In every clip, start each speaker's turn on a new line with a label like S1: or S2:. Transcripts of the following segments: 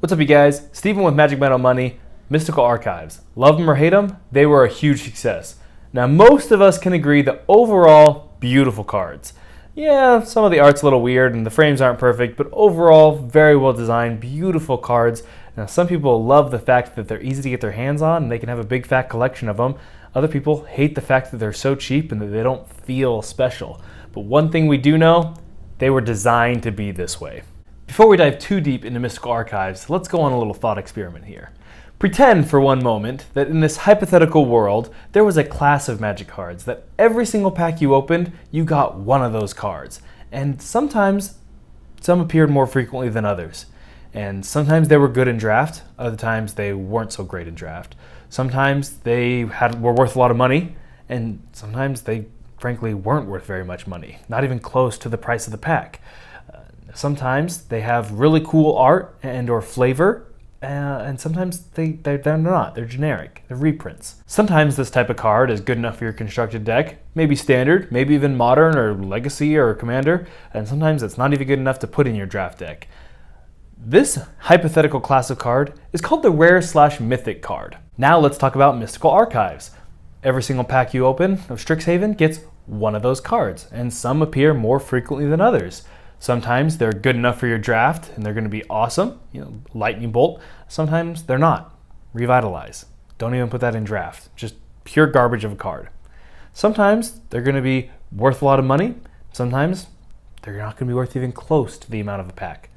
S1: What's up, you guys? Steven with Magic Metal Money, Mystical Archives. Love them or hate them, they were a huge success. Now, most of us can agree that overall, beautiful cards. Yeah, some of the art's a little weird and the frames aren't perfect, but overall, very well designed, beautiful cards. Now, some people love the fact that they're easy to get their hands on and they can have a big fat collection of them. Other people hate the fact that they're so cheap and that they don't feel special. But one thing we do know, they were designed to be this way. Before we dive too deep into Mystical Archives, let's go on a little thought experiment here. Pretend for one moment that in this hypothetical world, there was a class of Magic cards that every single pack you opened, you got one of those cards. And sometimes, some appeared more frequently than others. And sometimes they were good in draft, other times they weren't so great in draft. Sometimes they were worth a lot of money, and sometimes they frankly weren't worth very much money, not even close to the price of the pack. Sometimes they have really cool art and or flavor, and sometimes they're not. They're generic. They're reprints. Sometimes this type of card is good enough for your constructed deck, maybe standard, maybe even modern or legacy or commander, and sometimes it's not even good enough to put in your draft deck. This hypothetical class of card is called the rare/mythic card. Now let's talk about Mystical Archives. Every single pack you open of Strixhaven gets one of those cards, and some appear more frequently than others. Sometimes they're good enough for your draft and they're going to be awesome, lightning bolt. Sometimes they're not. Revitalize. Don't even put that in draft. Just pure garbage of a card. Sometimes they're going to be worth a lot of money. Sometimes they're not going to be worth even close to the amount of the pack.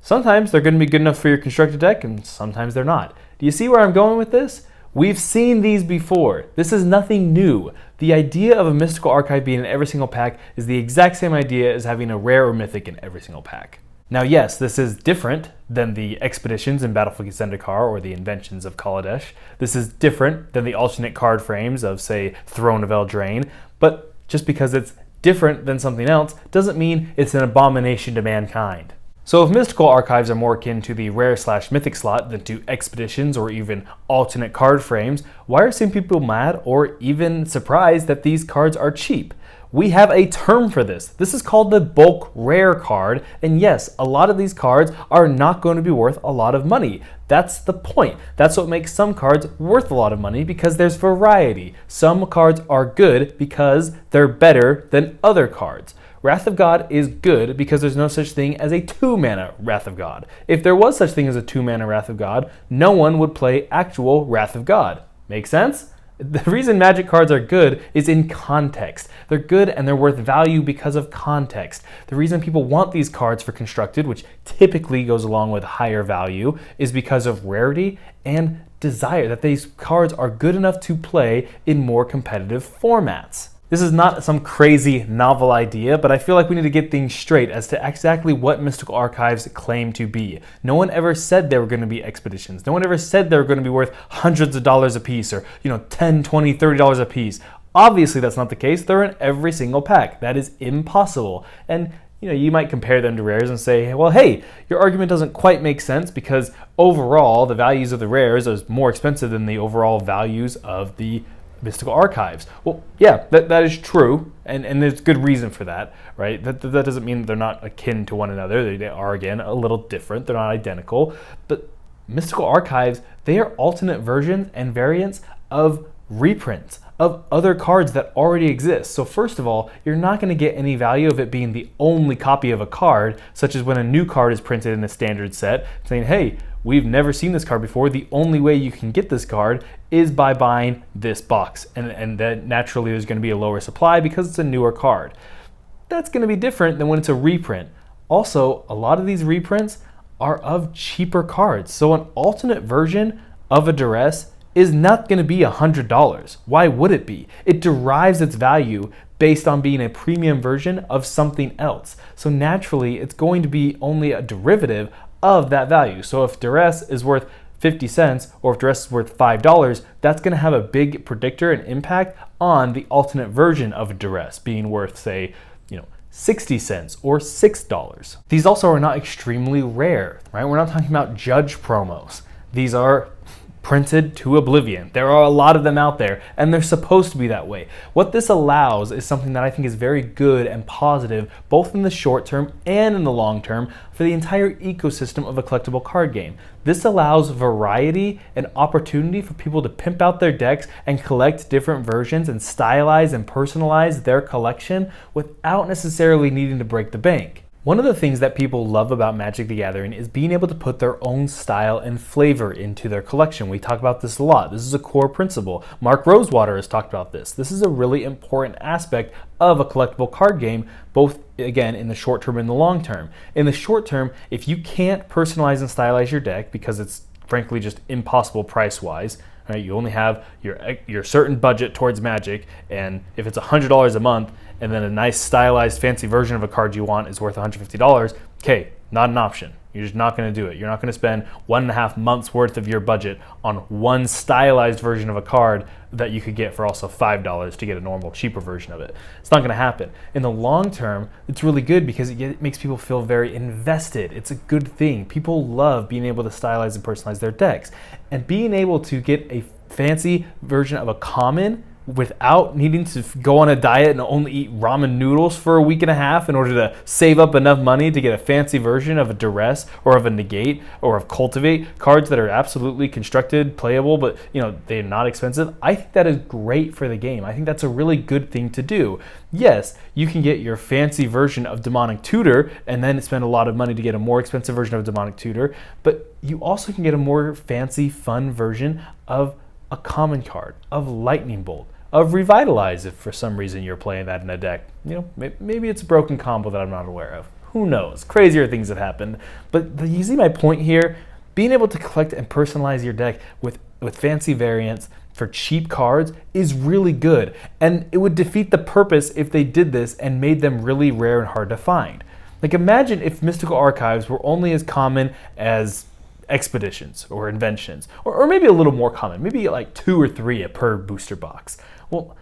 S1: Sometimes they're going to be good enough for your constructed deck and sometimes they're not. Do you see where I'm going with this? We've seen these before. This is nothing new. The idea of a Mystical Archive being in every single pack is the exact same idea as having a rare or mythic in every single pack. Now, yes, this is different than the expeditions in Battlefield Zendikar or the inventions of Kaladesh. This is different than the alternate card frames of, say, Throne of Eldraine. But just because it's different than something else doesn't mean it's an abomination to mankind. So if Mystical Archives are more akin to the rare/mythic slot than to expeditions or even alternate card frames, why are some people mad or even surprised that these cards are cheap? We have a term for this. This is called the bulk rare card, and yes, a lot of these cards are not going to be worth a lot of money. That's the point. That's what makes some cards worth a lot of money, because there's variety. Some cards are good because they're better than other cards. Wrath of God is good because there's no such thing as a 2-mana Wrath of God. If there was such thing as a 2-mana Wrath of God, no one would play actual Wrath of God. Make sense? The reason Magic cards are good is in context. They're good and they're worth value because of context. The reason people want these cards for constructed, which typically goes along with higher value, is because of rarity and desire, that these cards are good enough to play in more competitive formats. This is not some crazy novel idea, but I feel like we need to get things straight as to exactly what Mystical Archives claim to be. No one ever said they were going to be expeditions. No one ever said they were going to be worth hundreds of dollars a piece or, $10, $20, $30 a piece. Obviously that's not the case. They're in every single pack. That is impossible. And you might compare them to rares and say, well, hey, your argument doesn't quite make sense because overall the values of the rares are more expensive than the overall values of the Mystical Archives. Well, yeah, that is true, and there's good reason for that, right? That doesn't mean they're not akin to one another. They are, again, a little different. They're not identical. But Mystical Archives, they are alternate versions and variants of reprints of other cards that already exist. So first of all, you're not going to get any value of it being the only copy of a card, such as when a new card is printed in a standard set, saying, hey, we've never seen this card before. The only way you can get this card is by buying this box. And then naturally there's going to be a lower supply because it's a newer card. That's going to be different than when it's a reprint. Also, a lot of these reprints are of cheaper cards. So an alternate version of a Duress is not going to be $100. Why would it be? It derives its value based on being a premium version of something else. So naturally, it's going to be only a derivative of that value. So if Duress is worth 50 cents or if Duress is worth $5, that's going to have a big predictor and impact on the alternate version of a Duress being worth, say, 60 cents or $6. These also are not extremely rare, right? We're not talking about judge promos. These are printed to oblivion. There are a lot of them out there, and they're supposed to be that way. What this allows is something that I think is very good and positive, both in the short term and in the long term, for the entire ecosystem of a collectible card game. This allows variety and opportunity for people to pimp out their decks and collect different versions and stylize and personalize their collection without necessarily needing to break the bank. One of the things that people love about Magic the Gathering is being able to put their own style and flavor into their collection. We talk about this a lot. This is a core principle. Mark Rosewater has talked about this. This is a really important aspect of a collectible card game, both, again, in the short term and the long term. In the short term, if you can't personalize and stylize your deck because it's frankly just impossible price-wise, right? You only have your certain budget towards Magic, and if it's $100 a month, and then a nice stylized fancy version of a card you want is worth $150, okay, not an option. You're just not going to do it. You're not going to spend 1.5 months worth of your budget on one stylized version of a card that you could get for also $5 to get a normal, cheaper version of it. It's not going to happen. In the long term, it's really good because it makes people feel very invested. It's a good thing. People love being able to stylize and personalize their decks. And being able to get a fancy version of a common without needing to go on a diet and only eat ramen noodles for a week and a half in order to save up enough money to get a fancy version of a duress or of a negate or of cultivate, cards that are absolutely constructed, playable, but they're not expensive. I think that is great for the game. I think that's a really good thing to do. Yes, you can get your fancy version of Demonic Tutor and then spend a lot of money to get a more expensive version of Demonic Tutor, but you also can get a more fancy, fun version of a common card, of Lightning Bolt, of Revitalize if for some reason you're playing that in a deck. Maybe it's a broken combo that I'm not aware of. Who knows? Crazier things have happened. But you see my point here? Being able to collect and personalize your deck with fancy variants for cheap cards is really good. And it would defeat the purpose if they did this and made them really rare and hard to find. Like, imagine if Mystical Archives were only as common as Expeditions or Inventions, or maybe a little more common, maybe like 2 or 3 per booster box. Well,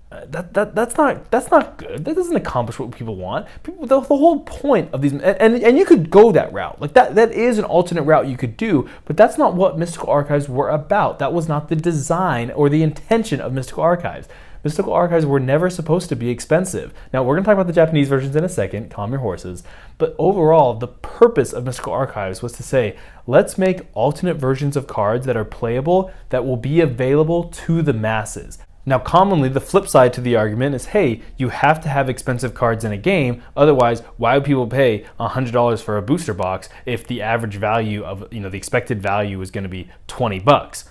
S1: that's not good. That doesn't accomplish what people want. The whole point of these, and you could go that route. Like that is an alternate route you could do, but that's not what Mystical Archives were about. That was not the design or the intention of Mystical Archives. Mystical Archives were never supposed to be expensive. Now, we're going to talk about the Japanese versions in a second, calm your horses, but overall, the purpose of Mystical Archives was to say, let's make alternate versions of cards that are playable, that will be available to the masses. Now, commonly, the flip side to the argument is, hey, you have to have expensive cards in a game, otherwise, why would people pay $100 for a booster box if the average value of, the expected value is going to be $20?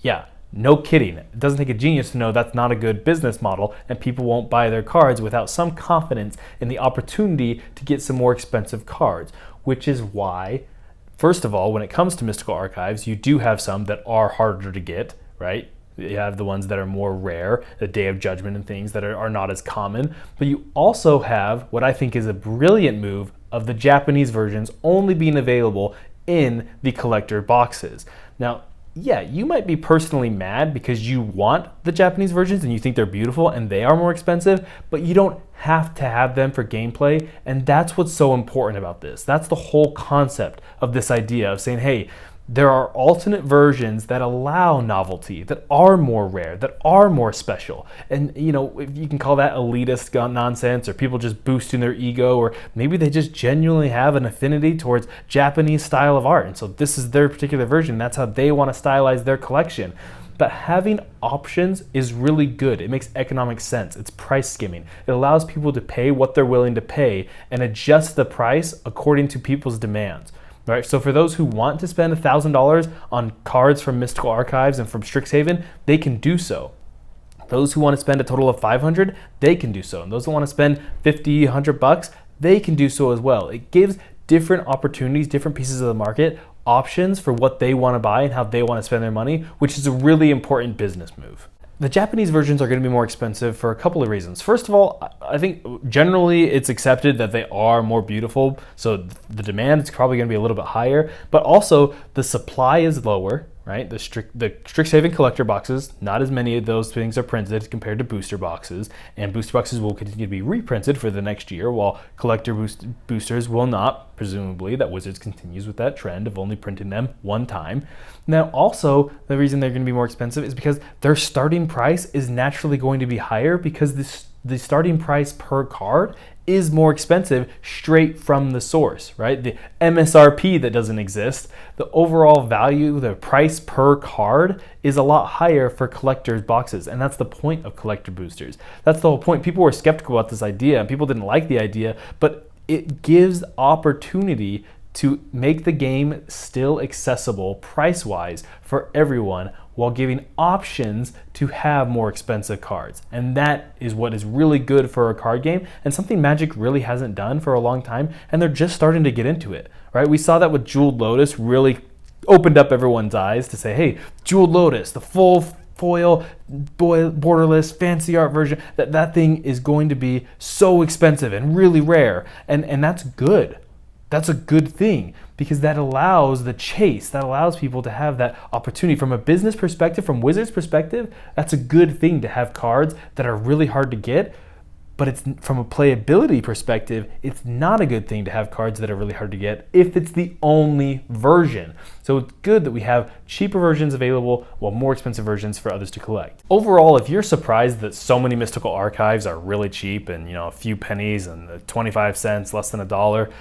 S1: Yeah. No kidding. It doesn't take a genius to know that's not a good business model, and people won't buy their cards without some confidence in the opportunity to get some more expensive cards, which is why, first of all, when it comes to Mystical Archives, you do have some that are harder to get, right? You have the ones that are more rare, the Day of Judgment and things that are not as common, but you also have what I think is a brilliant move of the Japanese versions only being available in the collector boxes. Now, yeah, you might be personally mad because you want the Japanese versions and you think they're beautiful and they are more expensive, but you don't have to have them for gameplay, and that's what's so important about this. That's the whole concept of this idea of saying, hey, there are alternate versions that allow novelty, that are more rare, that are more special. And, if you can call that elitist nonsense, or people just boosting their ego, or maybe they just genuinely have an affinity towards Japanese style of art. And so this is their particular version. That's how they want to stylize their collection. But having options is really good. It makes economic sense. It's price skimming. It allows people to pay what they're willing to pay and adjust the price according to people's demands. Right, so for those who want to spend $1,000 on cards from Mystical Archives and from Strixhaven, they can do so. Those who want to spend a total of $500, they can do so. And those who want to spend $50, $100, they can do so as well. It gives different opportunities, different pieces of the market, options for what they want to buy and how they want to spend their money, which is a really important business move. The Japanese versions are going to be more expensive for a couple of reasons. First of all, I think generally it's accepted that they are more beautiful, so the demand is probably going to be a little bit higher, but also the supply is lower, right? The Strixhaven collector boxes, not as many of those things are printed compared to booster boxes, and booster boxes will continue to be reprinted for the next year, while collector boosters will not, presumably. That Wizards continues with that trend of only printing them one time. Now, also, the reason they're going to be more expensive is because their starting price is naturally going to be higher, because the starting price per card is more expensive straight from the source, right? The MSRP that doesn't exist, the overall value, the price per card is a lot higher for collector's boxes. And that's the point of collector boosters. That's the whole point. People were skeptical about this idea and people didn't like the idea, but it gives opportunity to make the game still accessible price-wise for everyone, while giving options to have more expensive cards. And that is what is really good for a card game, and something Magic really hasn't done for a long time, and they're just starting to get into it, right? We saw that with Jeweled Lotus really opened up everyone's eyes to say, hey, Jeweled Lotus, the full foil, borderless, fancy art version, that thing is going to be so expensive and really rare, and that's good. That's a good thing, because that allows the chase, that allows people to have that opportunity. From a business perspective, from Wizards' perspective, that's a good thing to have cards that are really hard to get. But it's, from a playability perspective, it's not a good thing to have cards that are really hard to get if it's the only version. So it's good that we have cheaper versions available while more expensive versions for others to collect. Overall, if you're surprised that so many Mystical Archives are really cheap and a few pennies and 25 cents, less than $1,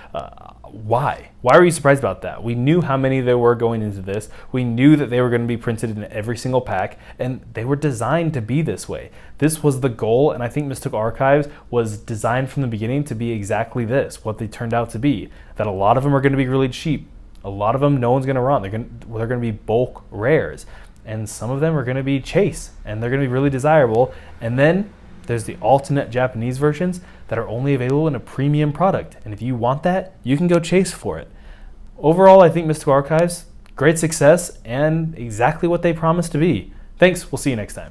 S1: why? Why are you surprised about that? We knew how many there were going into this. We knew that they were going to be printed in every single pack, and they were designed to be this way. This was the goal, and I think Mystical Archives was designed from the beginning to be exactly this, what they turned out to be. That a lot of them are going to be really cheap. A lot of them no one's going to run. They're going to be bulk rares. And some of them are going to be chase, and they're going to be really desirable. And then there's the alternate Japanese versions that are only available in a premium product. And if you want that, you can go chase for it. Overall, I think Mystical Archives, great success and exactly what they promised to be. Thanks, we'll see you next time.